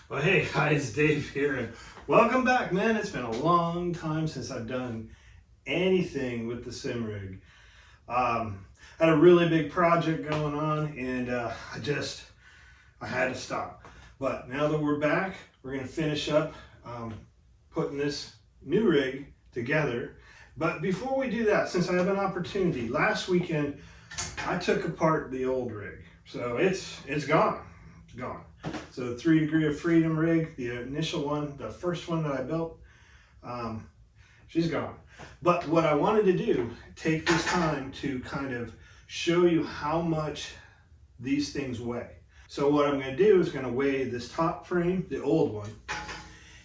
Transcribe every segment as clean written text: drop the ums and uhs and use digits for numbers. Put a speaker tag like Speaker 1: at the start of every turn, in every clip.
Speaker 1: Well, hey guys, Dave here, and welcome back, man. It's been a long time since I've done anything with the sim rig. Had a really big project going on, and I had to stop. But now that we're back, we're gonna finish up putting this new rig together. But before we do that, since I have an opportunity, last weekend I took apart the old rig, so it's gone. It's gone. So the 3 Degree of Freedom rig, the initial one, the first one that I built, she's gone. But what I wanted to do, take this time to kind of show you how much these things weigh. So what I'm going to do is going to weigh this top frame, the old one,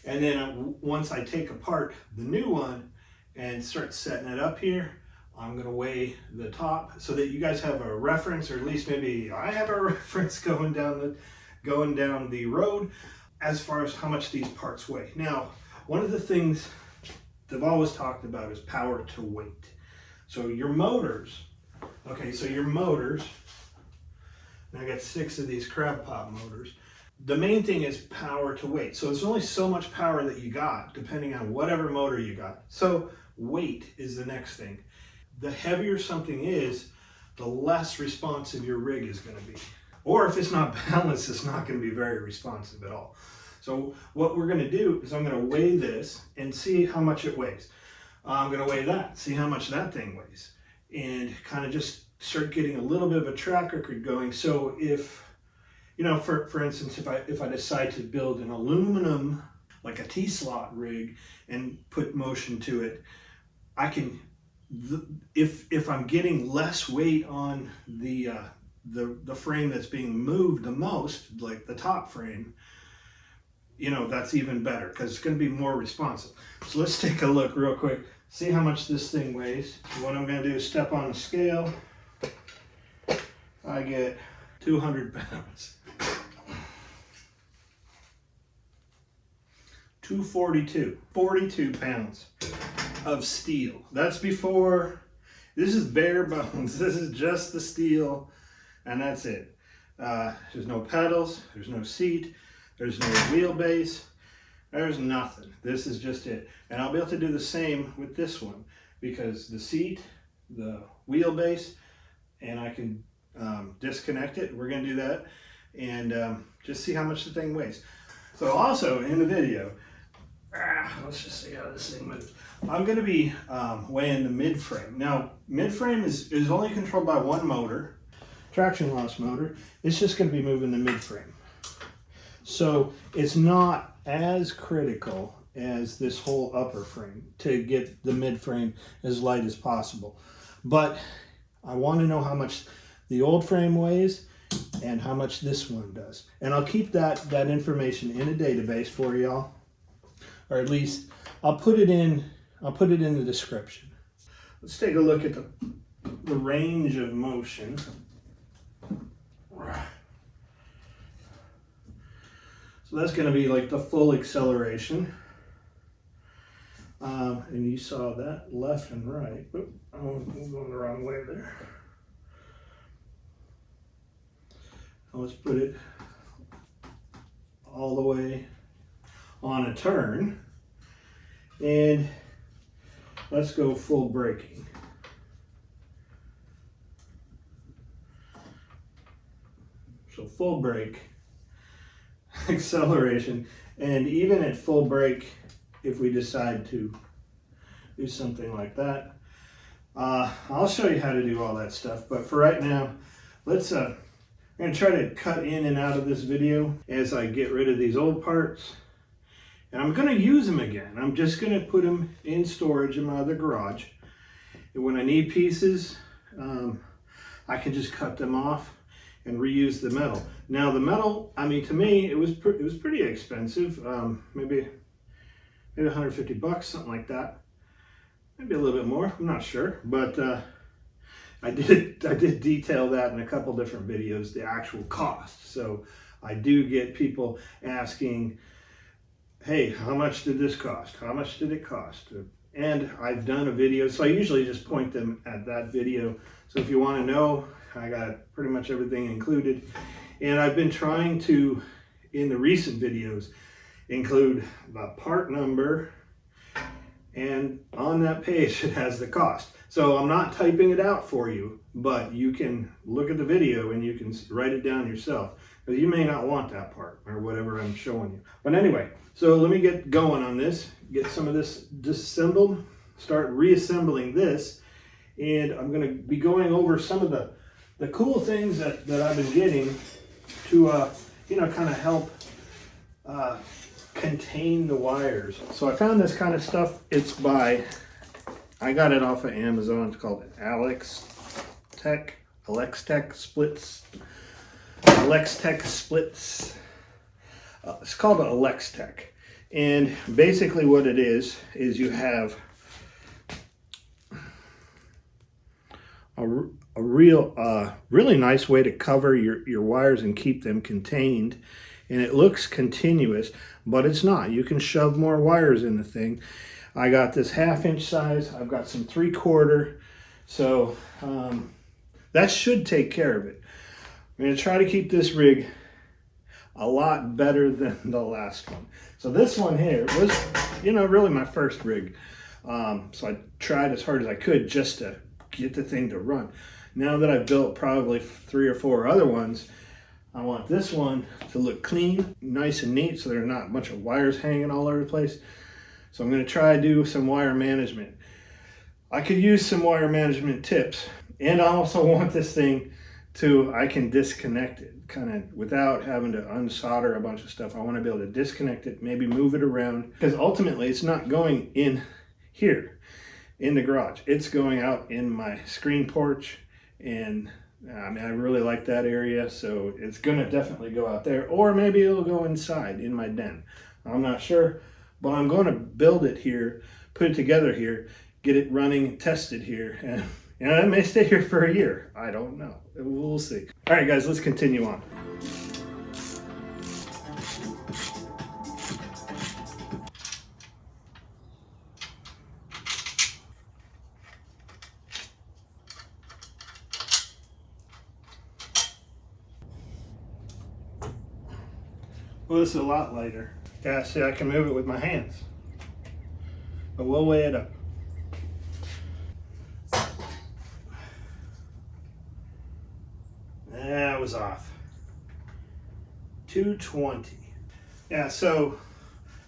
Speaker 1: and then once I take apart the new one and start setting it up here, I'm going to weigh the top so that you guys have a reference, or at least maybe I have a reference going down the road as far as how much these parts weigh. Now, one of the things they've always talked about is power to weight. So your motors, and I got 6 of these crab pot motors. The main thing is power to weight. So it's only so much power that you got, depending on whatever motor you got. So weight is the next thing. The heavier something is, the less responsive your rig is going to be. Or if it's not balanced, it's not going to be very responsive at all. So what we're going to do is I'm going to weigh this and see how much it weighs. I'm going to weigh that, see how much that thing weighs, and kind of just start getting a little bit of a track record going. So if, you know, for instance, if I decide to build an aluminum, like a T-slot rig, and put motion to it, I can, if I'm getting less weight on the frame that's being moved the most, like the top frame, you know, that's even better because it's going to be more responsive. So let's take a look real quick, see how much this thing weighs. What I'm going to do is step on the scale. I get 200 pounds. 242, 42 pounds of steel. That's before, this is bare bones. This is just the steel. And that's it. There's no pedals, there's no seat, there's no wheelbase, there's nothing. This is just it. And I'll be able to do the same with this one because the seat, the wheelbase, and I can disconnect it. We're going to do that and just see how much the thing weighs. So also in the video, let's just see how this thing moves. I'm going to be weighing the mid frame. Now, mid frame is only controlled by one motor. Traction loss motor. It's just going to be moving the mid frame, so it's not as critical as this whole upper frame to get the mid frame as light as possible. But I want to know how much the old frame weighs and how much this one does, and I'll keep that information in a database for y'all, or at least I'll put it in the description. Let's take a look at the range of motion. So that's going to be like the full acceleration. And you saw that left and right. Oop, I'm going the wrong way there. Let's put it all the way on a turn. And let's go full braking. So full brake, acceleration, and even at full brake, if we decide to do something like that, I'll show you how to do all that stuff. But for right now, let's, I'm going to try to cut in and out of this video as I get rid of these old parts. And I'm going to use them again. I'm just going to put them in storage in my other garage. And when I need pieces, I can just cut them off and reuse the metal. Now the metal, I mean, to me, it was pretty expensive. Maybe 150 bucks, something like that. Maybe a little bit more, I'm not sure. But I did detail that in a couple different videos, the actual cost. So I do get people asking, hey, how much did this cost? How much did it cost? And I've done a video, so I usually just point them at that video. So if you want to know, I got pretty much everything included. And I've been trying to in the recent videos include the part number, and on that page it has the cost. So I'm not typing it out for you, but you can look at the video and you can write it down yourself, because you may not want that part or whatever I'm showing you. But anyway, so let me get going on this, get some of this disassembled, start reassembling this, and I'm going to be going over some of the cool things that I've been getting to you know, kind of help contain the wires. So I found this kind of stuff. It's by, I got it off of Amazon. It's called Alextech Splits. Alextech Splits. It's called Alextech. And basically what it is you have a really nice way to cover your wires and keep them contained. And it looks continuous, but it's not. You can shove more wires in the thing. I got this 1/2 inch size. I've got some 3/4. So that should take care of it. I'm going to try to keep this rig a lot better than the last one. So this one here was, you know, really my first rig. So I tried as hard as I could just to get the thing to run. Now that I've built probably 3 or 4 other ones, I want this one to look clean, nice and neat, so there's not a bunch of wires hanging all over the place. So I'm going to try to do some wire management. I could use some wire management tips, and I also want this thing to, I can disconnect it kind of without having to unsolder a bunch of stuff. I want to be able to disconnect it, maybe move it around, because ultimately it's not going in here in the garage. It's going out in my screen porch, and I mean, I really like that area, so it's gonna definitely go out there, or maybe it'll go inside in my den. I'm not sure, but I'm going to build it here, put it together here, get it running, tested here, and you know, it may stay here for a year. I don't know. We'll see. All right, guys, let's continue on. Well, this is a lot lighter. Yeah, see, I can move it with my hands. But we'll weigh it up. That was off. 220. Yeah, so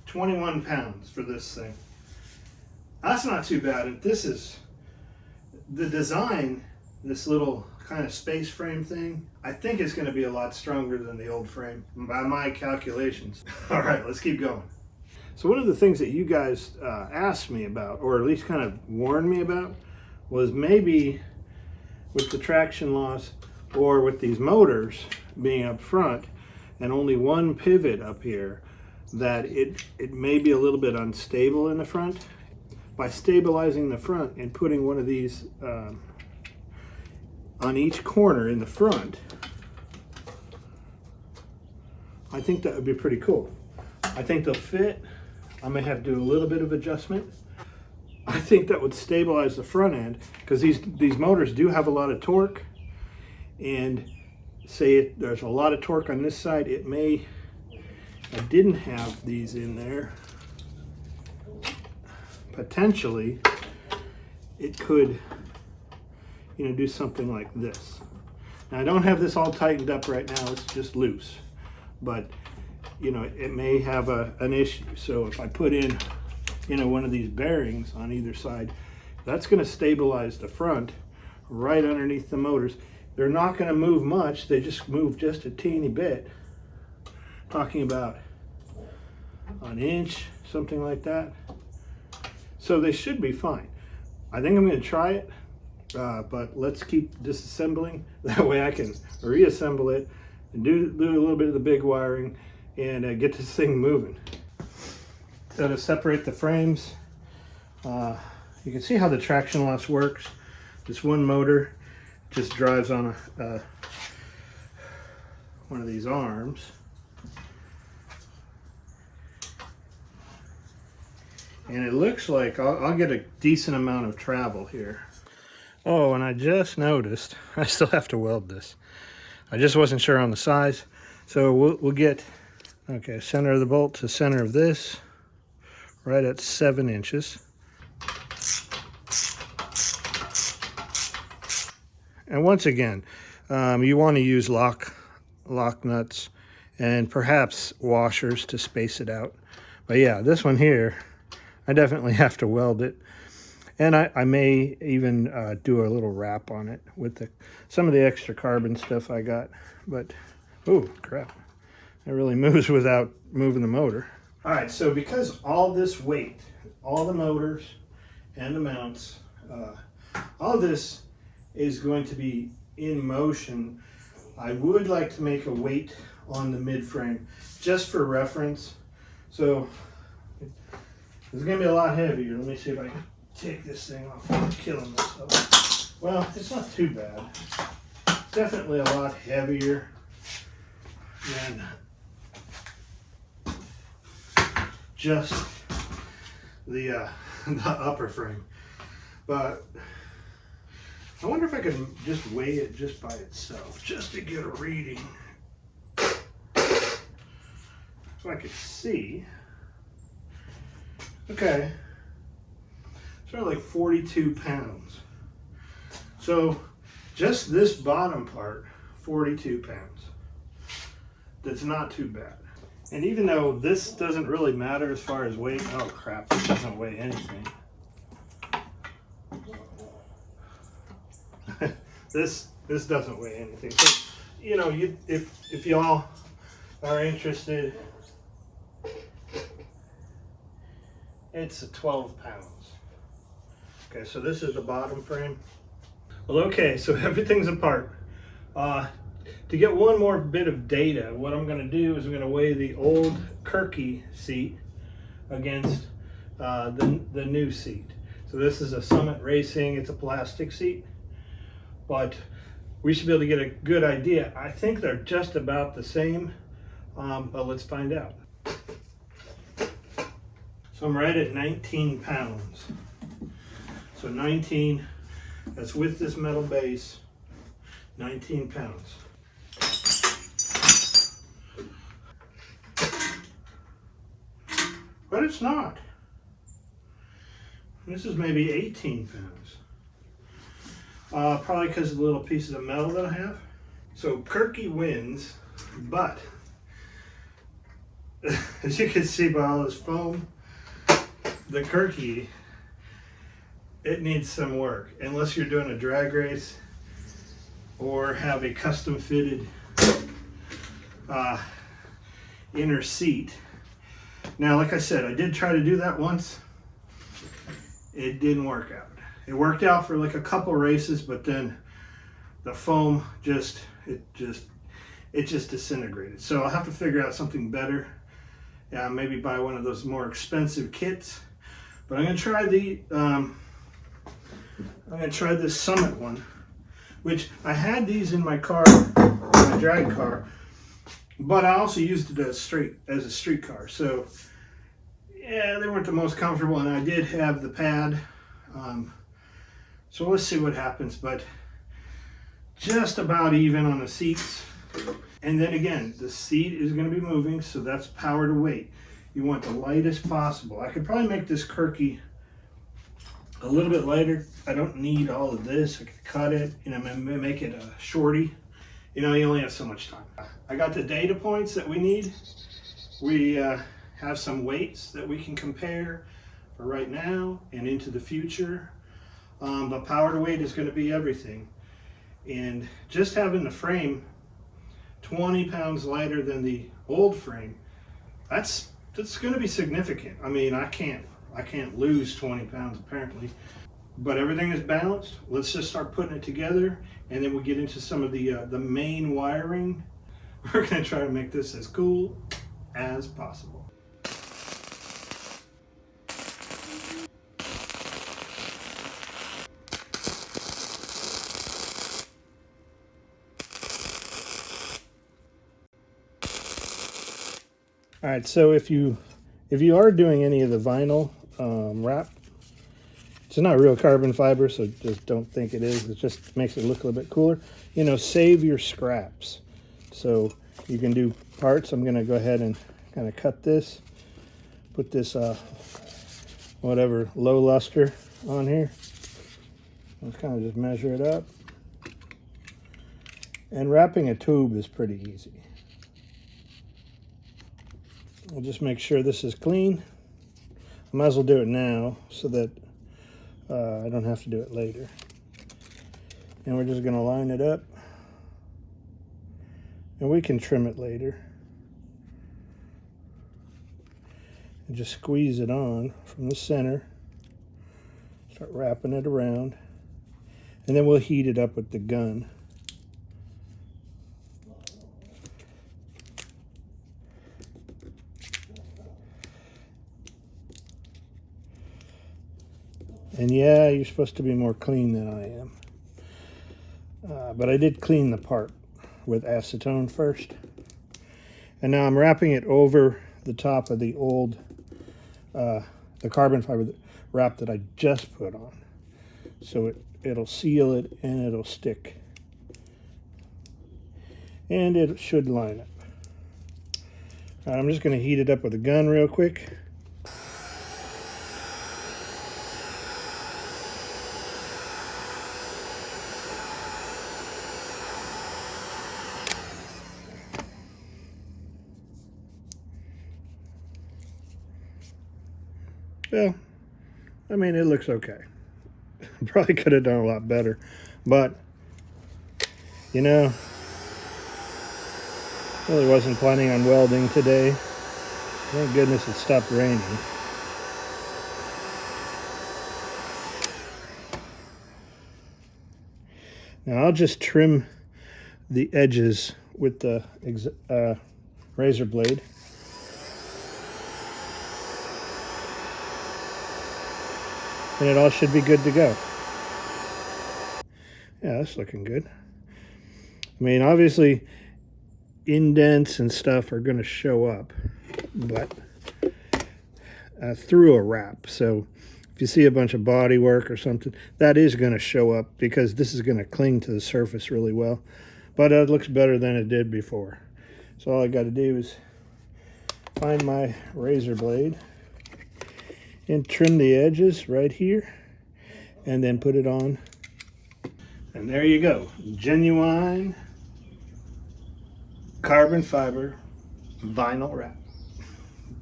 Speaker 1: 21 pounds for this thing. That's not too bad. This is the design, this little kind of space frame thing, I think it's going to be a lot stronger than the old frame by my calculations. All right, let's keep going. So one of the things that you guys asked me about, or at least kind of warned me about, was maybe with the traction loss or with these motors being up front and only one pivot up here, that it may be a little bit unstable in the front. By stabilizing the front and putting one of these on each corner in the front, I think that would be pretty cool. I think they'll fit. I may have to do a little bit of adjustment. I think that would stabilize the front end, because these motors do have a lot of torque, and say there's a lot of torque on this side, it may, I didn't have these in there, potentially it could, you know, do something like this. Now I don't have this all tightened up right now, it's just loose, but you know, it may have an issue. So if I put in, you know, one of these bearings on either side, that's going to stabilize the front right underneath the motors. They're not going to move much, they just move just a teeny bit. Talking about an inch, something like that. So they should be fine. I think I'm going to try it, but let's keep disassembling. That way I can reassemble it and do a little bit of the big wiring and get this thing moving. So to separate the frames, you can see how the traction loss works. This one motor just drives on one of these arms. And it looks like I'll get a decent amount of travel here. Oh, and I just noticed, I still have to weld this. I just wasn't sure on the size. So we'll get Okay, center of the bolt to center of this, right at 7 inches. And once again, you want to use lock nuts and perhaps washers to space it out. But yeah, this one here, I definitely have to weld it. And I may even do a little wrap on it with some of the extra carbon stuff I got. But, oh crap, it really moves without moving the motor. All right, so because all this weight, all the motors and the mounts, all this is going to be in motion, I would like to make a weight on the mid frame just for reference. So it's gonna be a lot heavier. Let me see if I can take this thing off without killing myself. Well, it's not too bad. It's definitely a lot heavier than just the upper frame. But I wonder if I can just weigh it just by itself, just to get a reading. So I could see. Okay. Sort of like 42 pounds. So just this bottom part, 42 pounds. That's not too bad. And even though this doesn't really matter as far as weight, oh crap, this doesn't weigh anything. This doesn't weigh anything. So, you know, if y'all are interested, it's 12 pounds. Okay, so this is the bottom frame. Well, okay, so everything's apart. To get one more bit of data, what I'm going to do is I'm going to weigh the old Kirky seat against the new seat. So this is a Summit Racing. It's a plastic seat, but we should be able to get a good idea. I think they're just about the same, but let's find out. So I'm right at 19 pounds. So 19, that's with this metal base, 19 pounds. But it's not. This is maybe 18 pounds. Probably because of the little pieces of metal that I have. So Kirky wins, but as you can see by all this foam, the Kirky, it needs some work. Unless you're doing a drag race or have a custom fitted inner seat. Now, like I said, I did try to do that once. It didn't work out. It worked out for like a couple races, but then the foam just disintegrated. So I'll have to figure out something better. Yeah, maybe buy one of those more expensive kits. But I'm gonna try this Summit one, which I had these in my car, my drag car, but I also used it as a street car. So yeah, they weren't the most comfortable, and I did have the pad. So let's see what happens, but just about even on the seats. And then again, the seat is going to be moving, so that's power to weight. You want the lightest possible. I could probably make this Kirky a little bit lighter. I don't need all of this. I could cut it, you know, make it a shorty. You know, you only have so much time. I got the data points that we need. We have some weights that we can compare for right now and into the future. But power to weight is going to be everything. And just having the frame 20 pounds lighter than the old frame, that's going to be significant. I mean, I can't lose 20 pounds apparently, but everything is balanced. Let's just start putting it together, and then we'll get into some of the main wiring. We're going to try to make this as cool as possible. All right, so if you are doing any of the vinyl wrap, it's not real carbon fiber, so just don't think it is. It just makes it look a little bit cooler. You know, save your scraps. So you can do parts. I'm going to go ahead and Kind of cut this, put this whatever low luster on here. Let's kind of just measure it up. And wrapping a tube is pretty easy. We'll just make sure this is clean. I might as well do it now so that I don't have to do it later. And we're just going to line it up. And we can trim it later. And just squeeze it on from the center. Start wrapping it around. And then we'll heat it up with the gun. And yeah, you're supposed to be more clean than I am. But I did clean the part with acetone first. And now I'm wrapping it over the top of the old, the carbon fiber wrap that I just put on. So it'll seal it and it'll stick. And it should line up. All right, I'm just going to heat it up with a gun real quick. Well, I mean, it looks okay. Probably could have done a lot better, but you know, really wasn't planning on welding today. Thank goodness it stopped raining. Now I'll just trim the edges with the razor blade. And it all should be good to go. Yeah, that's looking good. I mean, obviously, indents and stuff are going to show up, but through a wrap. So if you see a bunch of body work or something, that is going to show up because this is going to cling to the surface really well. But it looks better than it did before. So all I got to do is find my razor blade and trim the edges right here and then put it on. And there you go, genuine carbon fiber vinyl wrap.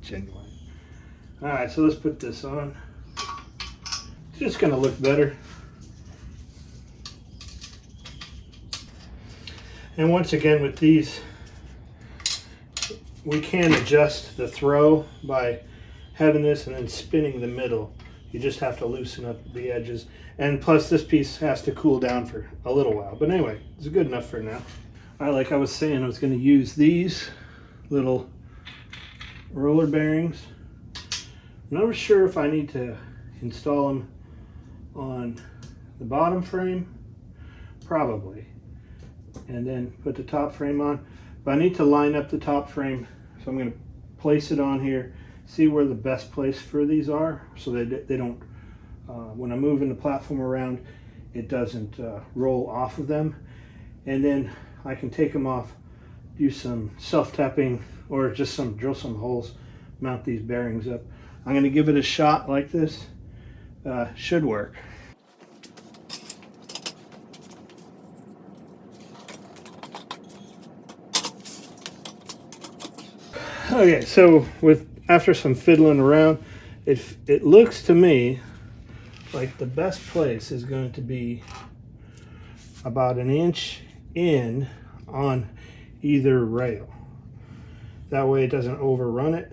Speaker 1: Genuine. All right, so let's put this on. It's just gonna look better. And once again with these, we can adjust the throw by having this and then spinning the middle. You just have to loosen up the edges. And plus this piece has to cool down for a little while. But anyway, it's good enough for now. All right, like I was saying, I was going to use these little roller bearings. I'm not sure if I need to install them on the bottom frame. Probably. And then put the top frame on. But I need to line up the top frame. So I'm going to place it on here. See where the best place for these are so that they don't, when I'm moving the platform around, it doesn't roll off of them. And then I can take them off, do some self-tapping or just drill some holes, mount these bearings up. I'm going to give it a shot like this. Should work. Okay, so after some fiddling around, it looks to me like the best place is going to be about 1 inch in on either rail. That way it doesn't overrun it.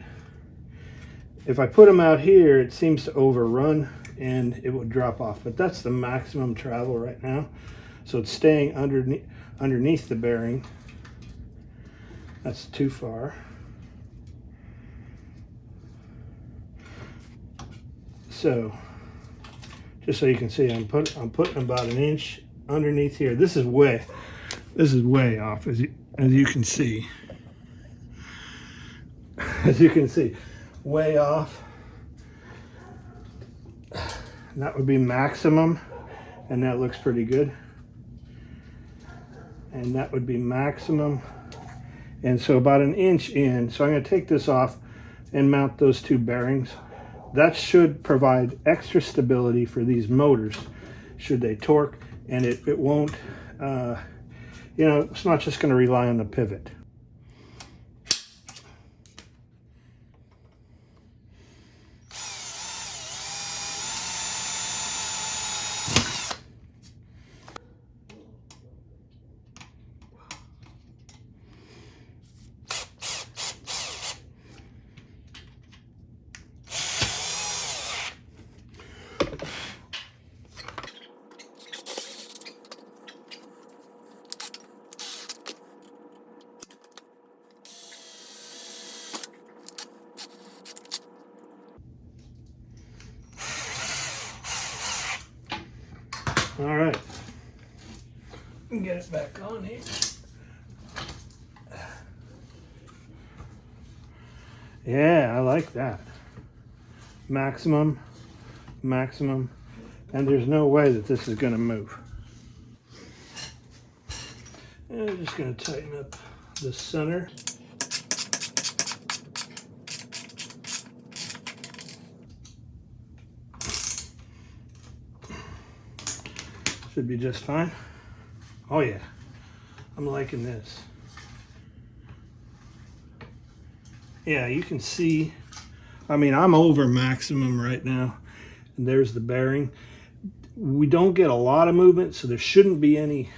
Speaker 1: If I put them out here, it seems to overrun and it would drop off, but that's the maximum travel right now. So it's staying underneath the bearing. That's too far. So, just so you can see, I'm putting about 1 inch underneath here. This is way off, as you can see. As you can see, way off. And that would be maximum, and that looks pretty good. And that would be maximum, and so about 1 inch in. So I'm going to take this off and mount those 2 bearings. That should provide extra stability for these motors should they torque, and it won't, you know, it's not just going to rely on the pivot. All right, get it back on here. Yeah, I like that. Maximum, maximum, and there's no way that this is going to move. And I'm just going to tighten up the center. Should be just fine. Oh yeah, I'm liking this. Yeah, you can see, I mean, I'm over maximum right now. And there's the bearing. We don't get a lot of movement, so there shouldn't be any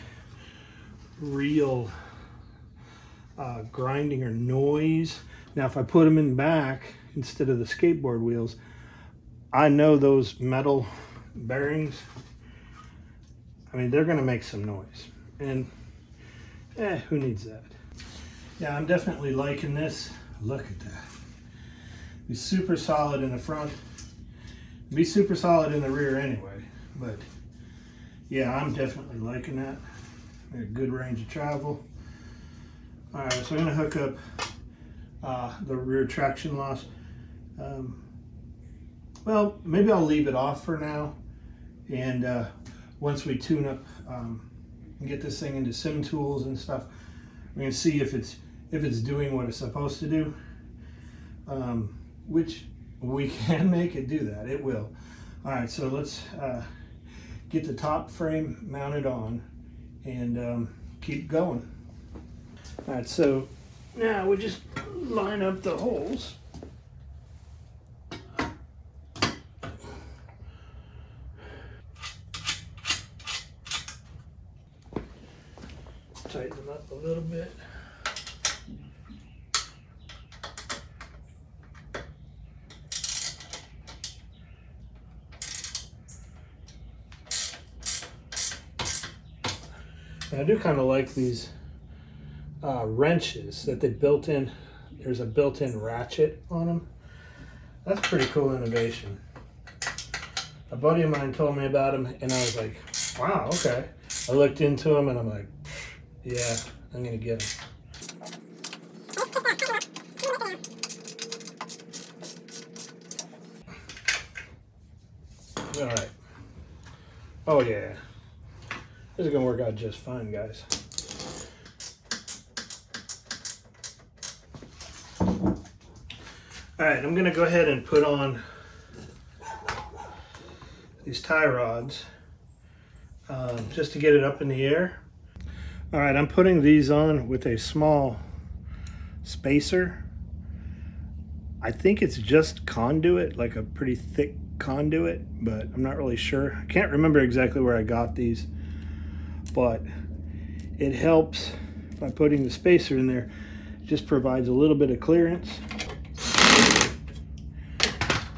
Speaker 1: real grinding or noise. Now, if I put them in back instead of the skateboard wheels, I know those metal bearings, I mean, they're gonna make some noise. And who needs that? Yeah, I'm definitely liking this. Look at that. Be super solid in the front. Be super solid in the rear anyway. But yeah, I'm definitely liking that. Got a good range of travel. All right, so I'm gonna hook up the rear traction loss. Well, maybe I'll leave it off for now. And once we tune up and get this thing into Simtools and stuff, we're gonna see if it's doing what it's supposed to do, which we can make it do that. It will. All right, so let's get the top frame mounted on and keep going. All right, so now we just line up the holes. Tighten them up a little bit. I do kind of like these wrenches that they built in. There's a built-in ratchet on them. That's pretty cool innovation. A buddy of mine told me about them, and I was like, wow, okay. I looked into them, and I'm like, yeah, I'm gonna get them. All right. Oh yeah. This is gonna work out just fine, guys. All right, I'm gonna go ahead and put on these tie rods just to get it up in the air. All right, I'm putting these on with a small spacer. I think it's just conduit, like a pretty thick conduit, but I'm not really sure. I can't remember exactly where I got these, but it helps by putting the spacer in there. It just provides a little bit of clearance.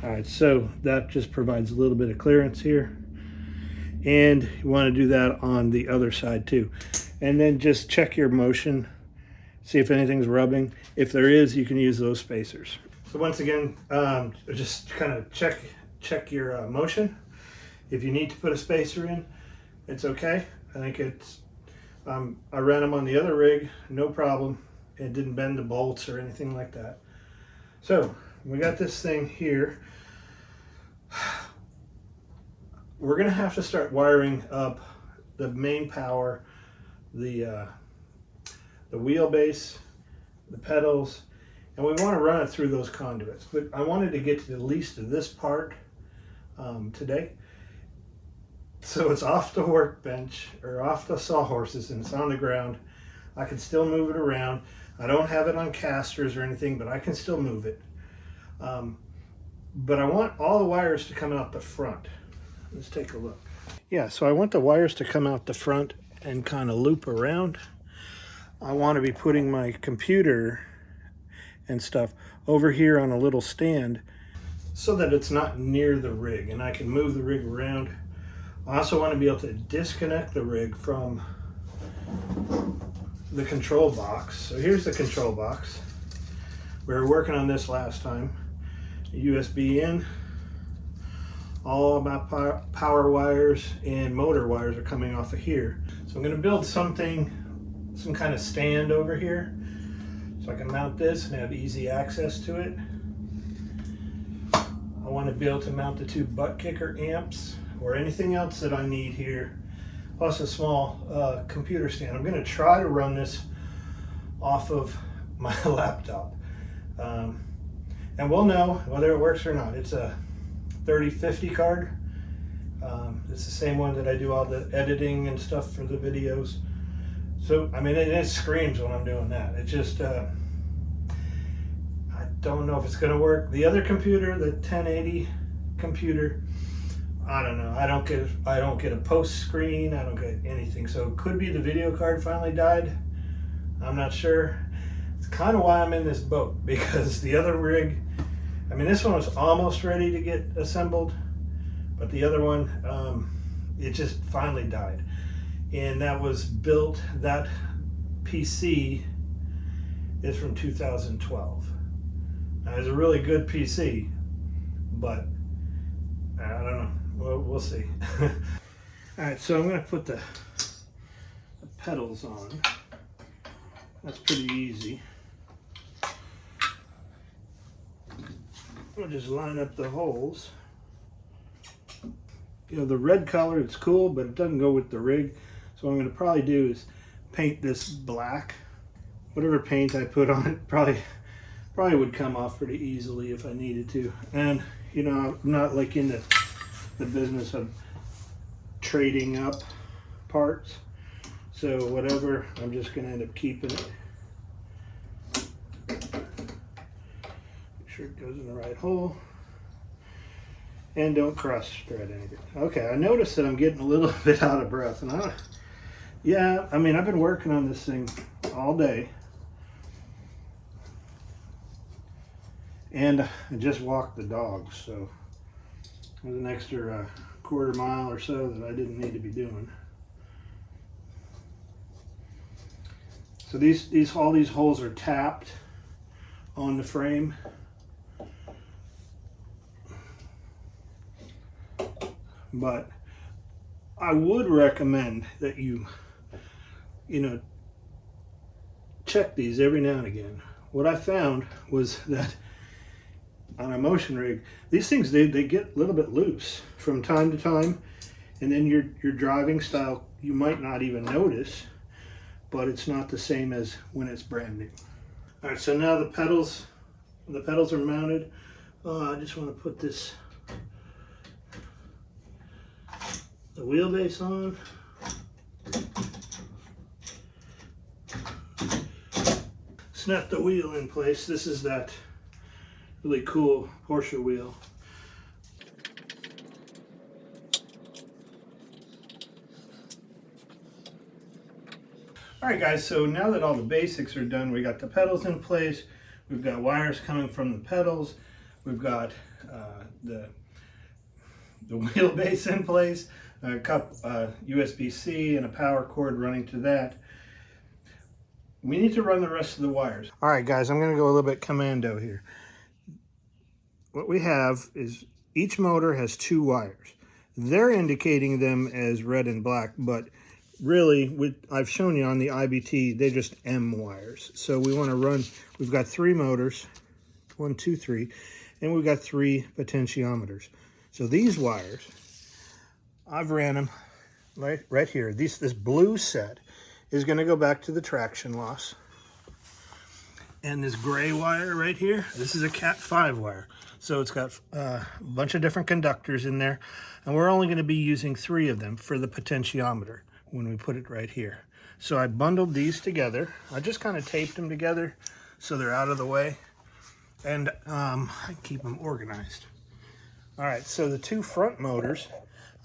Speaker 1: All right, so that just provides a little bit of clearance here. And you want to do that on the other side too. And then just check your motion, see if anything's rubbing. If there is, you can use those spacers. So once again, just kind of check your motion. If you need to put a spacer in, it's okay. I think it's, I ran them on the other rig, no problem. It didn't bend the bolts or anything like that. So we got this thing here. We're gonna have to start wiring up the main power, the wheelbase, the pedals, and we want to run it through those conduits. But I wanted to get to the least of this part today. So it's off the workbench, or off the sawhorses, and it's on the ground. I can still move it around. I don't have it on casters or anything, but I can still move it. But I want all the wires to come out the front. Let's take a look. Yeah, so I want the wires to come out the front and kind of loop around. I want to be putting my computer and stuff over here on a little stand so that it's not near the rig and I can move the rig around. I also want to be able to disconnect the rig from the control box. So here's the control box. We were working on this last time. USB in. All of my power wires and motor wires are coming off of here. So I'm going to build some kind of stand over here so I can mount this and have easy access to it. I want to be able to mount the 2 butt kicker amps or anything else that I need here, plus a small computer stand. I'm going to try to run this off of my laptop, and we'll know whether it works or not. It's a 3050 card. It's the same one that I do all the editing and stuff for the videos. So, I mean, it screams when I'm doing that. It just, I don't know if it's gonna work. The other computer, the 1080 computer, I don't know. I don't get a post screen. I don't get anything. So it could be the video card finally died. I'm not sure. It's kind of why I'm in this boat, because the other rig, I mean, this one was almost ready to get assembled, but the other one, it just finally died. And that was built, that PC is from 2012. Now, it's a really good PC, but I don't know. We'll see. All right, so I'm going to put the pedals on. That's pretty easy. We'll just line up the holes. You know, the red color, it's cool, but it doesn't go with the rig. So what I'm going to probably do is paint this black. Whatever paint I put on it probably would come off pretty easily if I needed to. And, you know, I'm not like in the business of trading up parts. So whatever, I'm just going to end up keeping it. Make sure it goes in the right hole. And don't cross thread anything. Okay, I noticed that I'm getting a little bit out of breath. And yeah, I mean, I've been working on this thing all day. And I just walked the dogs, so there's an extra quarter mile or so that I didn't need to be doing. So all these holes are tapped on the frame. But I would recommend that you know, check these every now and again. What I found was that on a motion rig, these things, they get a little bit loose from time to time, and then your driving style, you might not even notice, but it's not the same as when it's brand new. All right, so now the pedals are mounted. I just want to put the wheelbase on. Snap the wheel in place. This is that really cool Porsche wheel. All right, guys, so now that all the basics are done, we got the pedals in place, we've got wires coming from the pedals, we've got the wheelbase in place, a USB-C and a power cord running to that. We need to run the rest of the wires. All right, guys, I'm gonna go a little bit commando here. What we have is each motor has 2 wires. They're indicating them as red and black, but really, I've shown you on the IBT, they're just M wires. So we want to run, we've got 3 motors, 1, 2, 3, and we've got 3 potentiometers. So these wires, I've ran them right here. This blue set is going to go back to the traction loss. And this gray wire right here, this is a Cat 5 wire. So it's got a bunch of different conductors in there, and we're only going to be using 3 of them for the potentiometer when we put it right here. So I bundled these together. I just kind of taped them together so they're out of the way, and I keep them organized. All right, so the 2 front motors,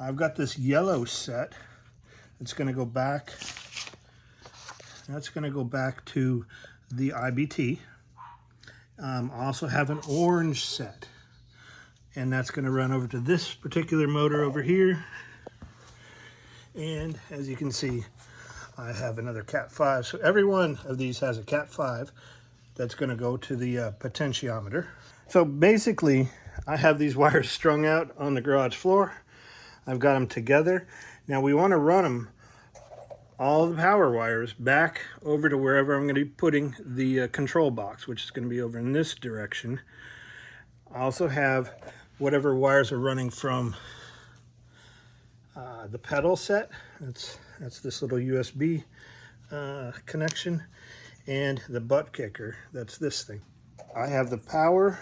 Speaker 1: I've got this yellow set. It's going to go back. That's going to go back to the IBT. I also have an orange set, and that's going to run over to this particular motor over here. And as you can see, I have another Cat 5. So every one of these has a Cat 5 that's going to go to the potentiometer. So basically, I have these wires strung out on the garage floor. I've got them together. Now we want to run them, all the power wires, back over to wherever I'm going to be putting the control box, which is going to be over in this direction. I also have whatever wires are running from the pedal set. That's this little USB connection, and the butt kicker, that's this thing. I have the power,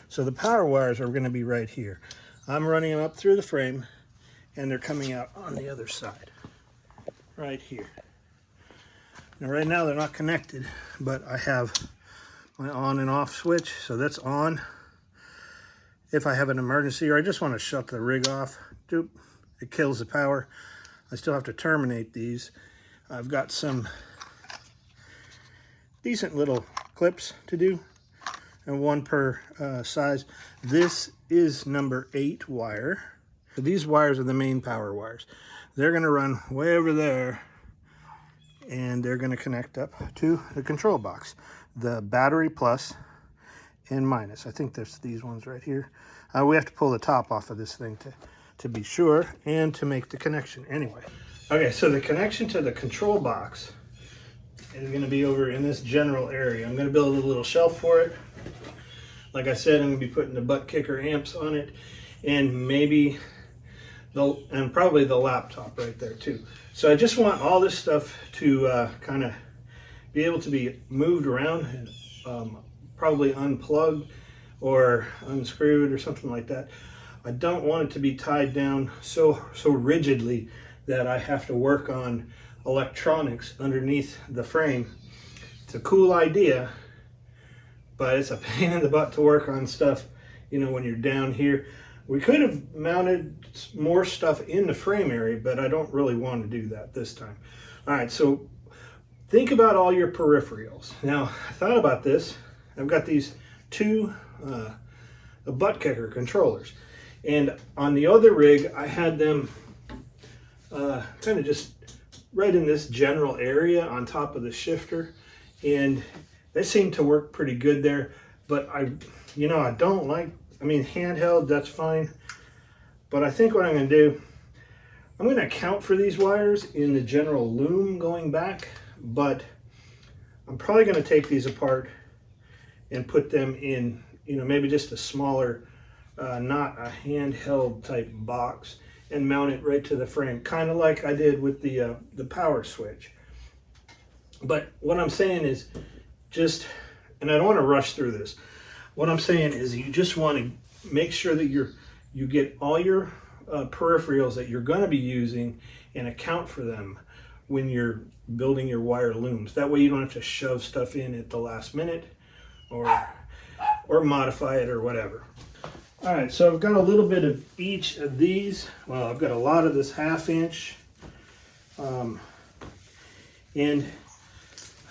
Speaker 1: so the power wires are going to be right here. I'm running them up through the frame, and they're coming out on the other side, right here. Now right now they're not connected, but I have my on and off switch, so that's on. If I have an emergency or I just want to shut the rig off, doop, it kills the power. I still have to terminate these. I've got some decent little clips to do, and 1 per size. This is number 8 wire. So these wires are the main power wires. They're going to run way over there, and they're going to connect up to the control box, the battery plus and minus. I think there's these ones right here. We have to pull the top off of this thing to be sure, and to make the connection anyway. Okay, so the connection to the control box is going to be over in this general area. I'm going to build a little shelf for it. Like I said, I'm going to be putting the butt kicker amps on it, and maybe probably the laptop right there too. So I just want all this stuff to kind of be able to be moved around and probably unplugged or unscrewed or something like that. I don't want it to be tied down so rigidly that I have to work on electronics underneath the frame. It's a cool idea, but it's a pain in the butt to work on stuff, you know, when you're down here. We could have mounted more stuff in the frame area, but I don't really want to do that this time. All right, so think about all your peripherals. Now, I thought about this. I've got these 2 butt kicker controllers. And on the other rig, I had them kind of just right in this general area on top of the shifter. And they seem to work pretty good there. But I don't like, handheld, that's fine. But I think what I'm going to do, I'm going to account for these wires in the general loom going back. But I'm probably going to take these apart and put them in, maybe just a smaller, not a handheld type box, and mount it right to the frame, kind of like I did with the power switch. But what I'm saying is just, and I don't want to rush through this, what I'm saying is you just want to make sure that you get all your peripherals that you're going to be using and account for them when you're building your wire looms. That way you don't have to shove stuff in at the last minute or modify it or whatever. All right, so I've got a little bit of each of these. Well, I've got a lot of this 1/2 inch, and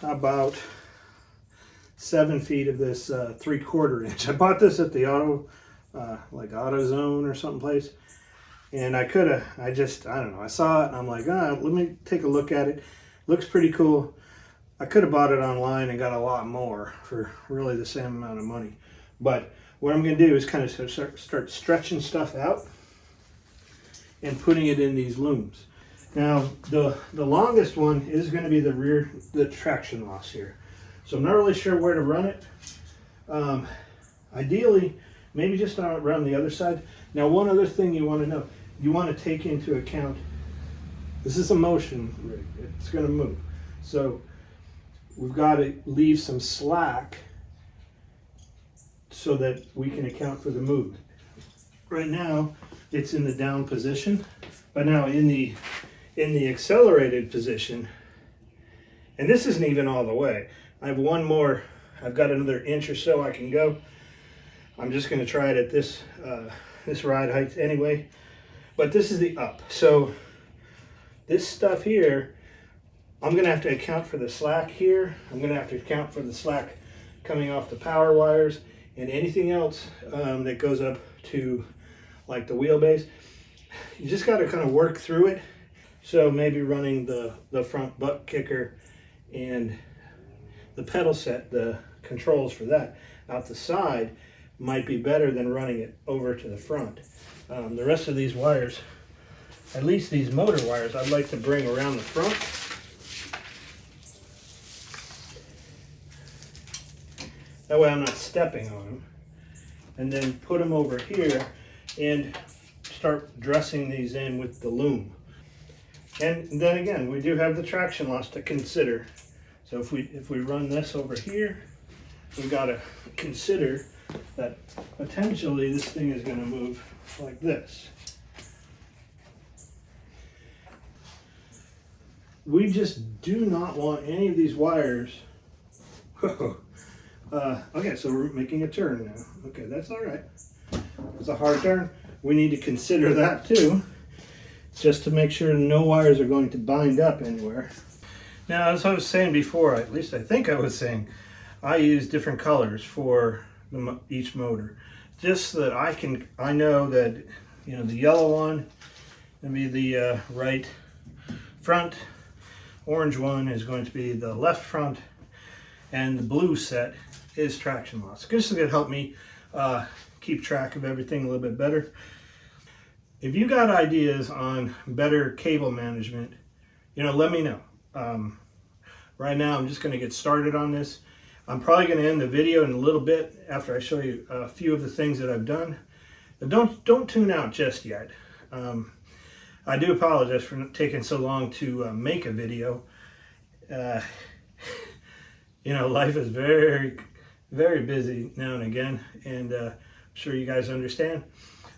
Speaker 1: about 7 feet of this 3/4 inch. I bought this at the like AutoZone or someplace, and I don't know, I saw it and I'm like, let me take a look at it. Looks pretty cool. I could have bought it online and got a lot more for really the same amount of money. But what I'm going to do is kind of start stretching stuff out and putting it in these looms. Now, the longest one is going to be the traction loss here. So I'm not really sure where to run it. Ideally, maybe just around the other side. Now, one other thing you want to know, you want to take into account, this is a motion rig. It's going to move. So we've got to leave some slack so that we can account for the movement. Right now, it's in the down position, but now in the accelerated position, and this isn't even all the way. I have one more, I've got another inch or so I can go. I'm just gonna try it at this ride height anyway, but this is the up. So this stuff here, I'm gonna have to account for the slack here. I'm gonna have to account for the slack coming off the power wires and anything else that goes up to like the wheelbase. You just gotta kind of work through it. So maybe running the front butt kicker and the pedal set, the controls for that, out the side might be better than running it over to the front. The rest of these wires, at least these motor wires, I'd like to bring around the front. That way I'm not stepping on them. And then put them over here and start dressing these in with the loom. And then again, we do have the traction loss to consider. So if we run this over here, we've got to consider that potentially this thing is going to move like this. We just do not want any of these wires. Okay, so we're making a turn now. Okay, that's all right. It's a hard turn. We need to consider that too, just to make sure no wires are going to bind up anywhere. Now, as I was saying before, at least I think I was saying, I use different colors for each motor, just so that I know that, you know, the yellow one will be the right front, orange one is going to be the left front, and the blue set is traction loss. This is going to help me keep track of everything a little bit better. If you got ideas on better cable management, you know, let me know. Right now I'm just going to get started on this. I'm probably going to end the video in a little bit after I show you a few of the things that I've done. But don't tune out just yet. I do apologize for taking so long to make a video. You know, life is very, very busy now and again, and I'm sure you guys understand.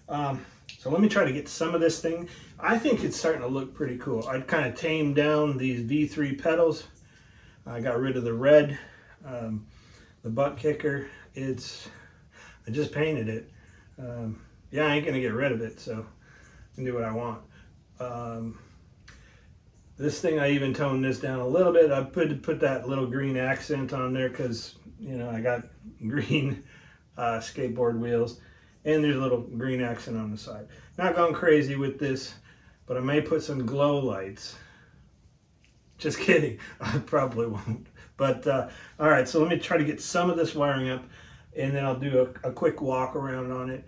Speaker 1: So let me try to get some of this thing. I think it's starting to look pretty cool. I kind of tamed down these V3 pedals. I got rid of the red, the butt kicker. I just painted it. Yeah, I ain't gonna get rid of it, so I can do what I want. This thing, I even toned this down a little bit. I put that little green accent on there because, you know, I got green skateboard wheels, and there's a little green accent on the side. Not going crazy with this, but I may put some glow lights. Just kidding, I probably won't. But all right, so let me try to get some of this wiring up, and then I'll do a quick walk around on it.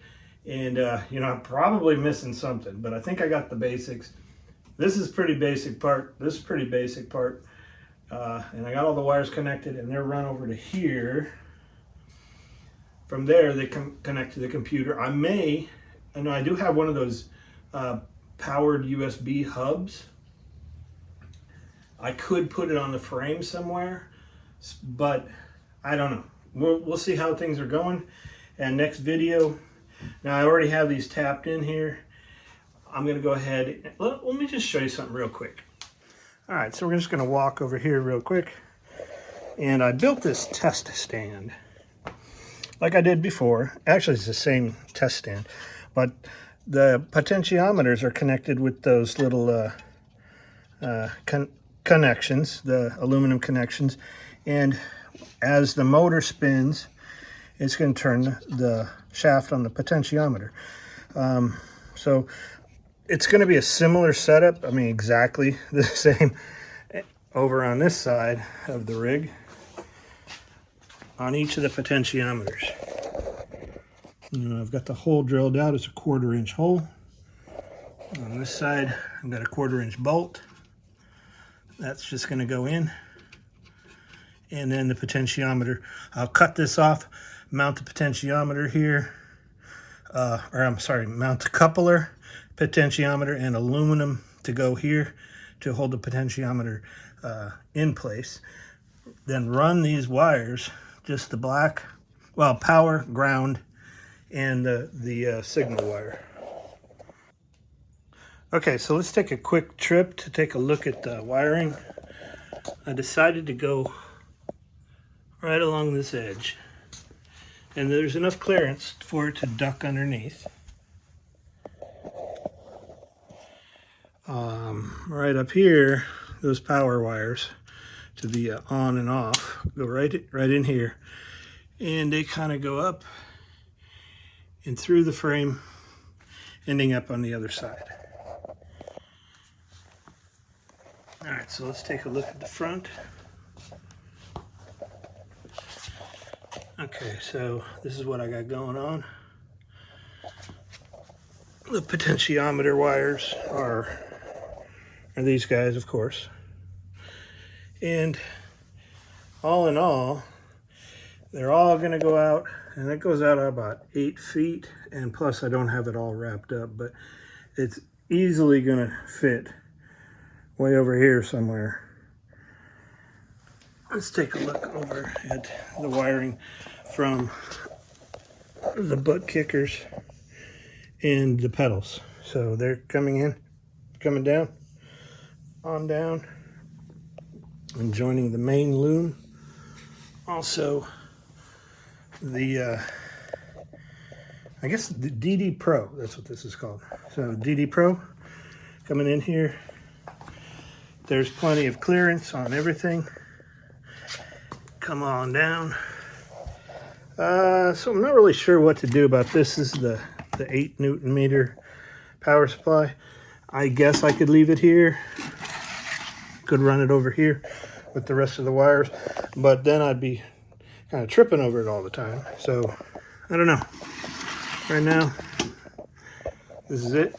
Speaker 1: And you know, I'm probably missing something, but I think I got the basics. This is pretty basic part. This is pretty basic part. And I got all the wires connected, and they're run over to here. From there, they connect to the computer. I know I do have one of those powered USB hubs. I could put it on the frame somewhere, but I don't know. We'll see how things are going. And next video, now I already have these tapped in here. I'm gonna go ahead, let me just show you something real quick. All right, so we're just gonna walk over here real quick. And I built this test stand like I did before. Actually, it's the same test stand, but the potentiometers are connected with those little connections, the aluminum connections. And as the motor spins, it's going to turn the shaft on the potentiometer. So it's going to be a similar setup. I mean, exactly the same over on this side of the rig on each of the potentiometers. You know, I've got the hole drilled out. It's a 1/4 inch hole. On this side, I've got a 1/4 inch bolt. That's just going to go in. And then the potentiometer, I'll cut this off, mount the potentiometer here, mount the coupler, potentiometer, and aluminum to go here to hold the potentiometer in place. then run these wires, just the black, well, power, ground, and the signal wire. Okay, so let's take a quick trip to take a look at the wiring. I decided to go right along this edge, and there's enough clearance for it to duck underneath. Right up here, those power wires to the on and off go right in here, and they kind of go up and through the frame, ending up on the other side. All right, so let's take a look at the front. Okay, so this is what I got going on. The potentiometer wires are these guys, of course. And all in all, they're all gonna go out, and that goes out about 8 feet, and plus I don't have it all wrapped up, but it's easily gonna fit way over here somewhere. Let's take a look over at the wiring from the butt kickers and the pedals. So they're coming in, coming down, on down, and joining the main loom. Also, the I guess the DD Pro, that's what this is called. So DD Pro coming in here. There's plenty of clearance on everything. Come on down. So I'm not really sure what to do about this. This is the 8 Newton meter power supply. I guess I could leave it here. Could run it over here with the rest of the wires, but then I'd be kind of tripping over it all the time. So I don't know. Right now, this is it.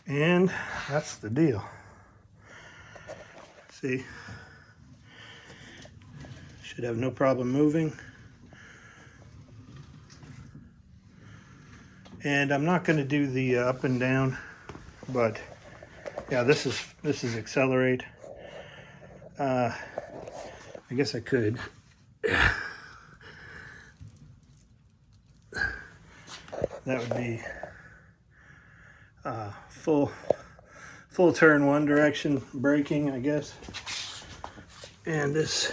Speaker 1: And that's the deal. See? Should have no problem moving. And I'm not going to do the up and down, but yeah, this is accelerate. I guess I could. That would be full turn one direction braking, I guess. And this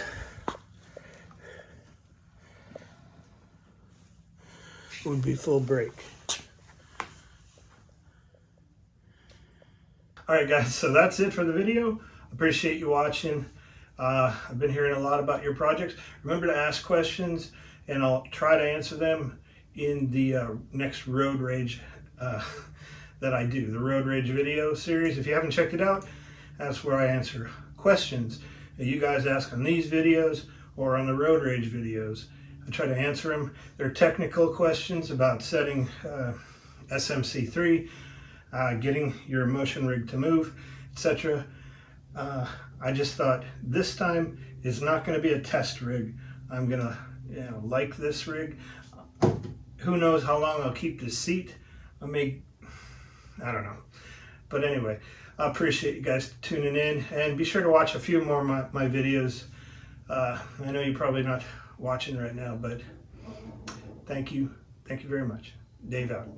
Speaker 1: would be full brake. All right, guys, so that's it for the video. Appreciate you watching. I've been hearing a lot about your projects. Remember to ask questions, and I'll try to answer them in the next Road Rage that I do, the Road Rage video series. If you haven't checked it out, that's where I answer questions that you guys ask on these videos or on the Road Rage videos. I try to answer them. They're technical questions about setting SMC3, getting your motion rig to move, etc. I just thought this time is not going to be a test rig. I'm going to like this rig. Who knows how long I'll keep this seat. I don't know. But anyway, I appreciate you guys tuning in, and be sure to watch a few more of my videos. I know you're probably not watching right now, but thank you. Thank you very much. Dave out.